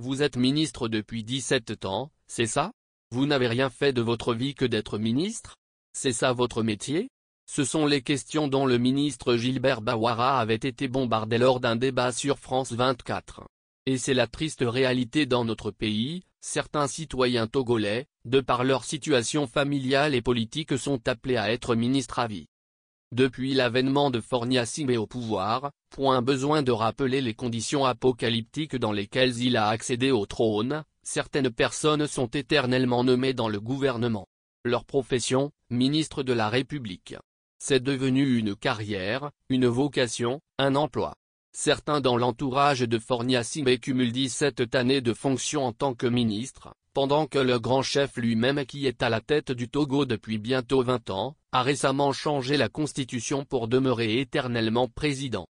Vous êtes ministre depuis 17 ans, c'est ça? Vous n'avez rien fait de votre vie que d'être ministre? C'est ça votre métier? Ce sont les questions dont le ministre Gilbert Bawara avait été bombardé lors d'un débat sur France 24. Et c'est la triste réalité dans notre pays, certains citoyens togolais, de par leur situation familiale et politique sont appelés à être ministres à vie. Depuis l'avènement de Faure Gnassingbé au pouvoir, point besoin de rappeler les conditions apocalyptiques dans lesquelles il a accédé au trône, certaines personnes sont éternellement nommées dans le gouvernement. Leur profession, ministre de la République. C'est devenu une carrière, une vocation, un emploi. Certains dans l'entourage de Faure Gnassingbé cumulent 17 années de fonction en tant que ministre, pendant que le grand chef lui-même qui est à la tête du Togo depuis bientôt 20 ans, a récemment changé la constitution pour demeurer éternellement président.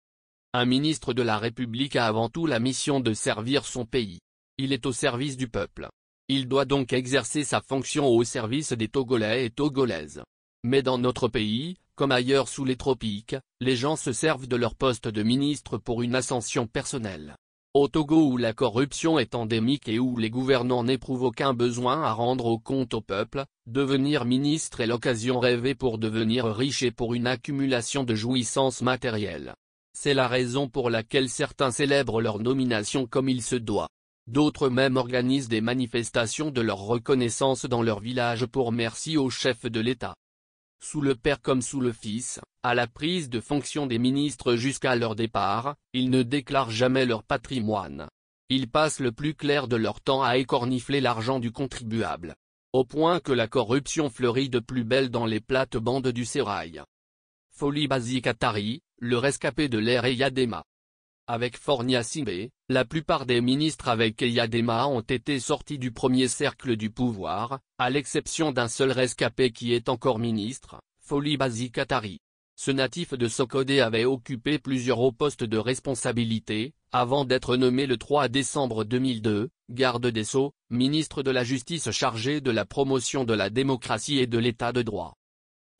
Un ministre de la République a avant tout la mission de servir son pays. Il est au service du peuple. Il doit donc exercer sa fonction au service des Togolais et Togolaises. Mais dans notre pays, comme ailleurs sous les tropiques, les gens se servent de leur poste de ministre pour une ascension personnelle. Au Togo où la corruption est endémique et où les gouvernants n'éprouvent aucun besoin à rendre compte au peuple, devenir ministre est l'occasion rêvée pour devenir riche et pour une accumulation de jouissances matérielles. C'est la raison pour laquelle certains célèbrent leur nomination comme il se doit. D'autres même organisent des manifestations de leur reconnaissance dans leur village pour merci au chef de l'État. Sous le père comme sous le fils, à la prise de fonction des ministres jusqu'à leur départ, ils ne déclarent jamais leur patrimoine. Ils passent le plus clair de leur temps à écornifler l'argent du contribuable. Au point que la corruption fleurit de plus belle dans les plates-bandes du sérail. Folie Basi Katari, le rescapé de l'ère Eyadema. Avec Faure Gnassingbé, la plupart des ministres avec Eyadema ont été sortis du premier cercle du pouvoir, à l'exception d'un seul rescapé qui est encore ministre, Folie Basi Katari. Ce natif de Sokodé avait occupé plusieurs hauts postes de responsabilité, avant d'être nommé le 3 décembre 2002, garde des Sceaux, ministre de la Justice chargé de la promotion de la démocratie et de l'état de droit.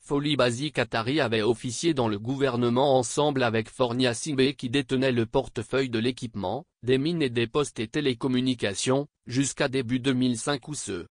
Folie Basi Katari avait officié dans le gouvernement ensemble avec Faure Gnassingbé qui détenait le portefeuille de l'équipement, des mines et des postes et télécommunications, jusqu'à début 2005 où ce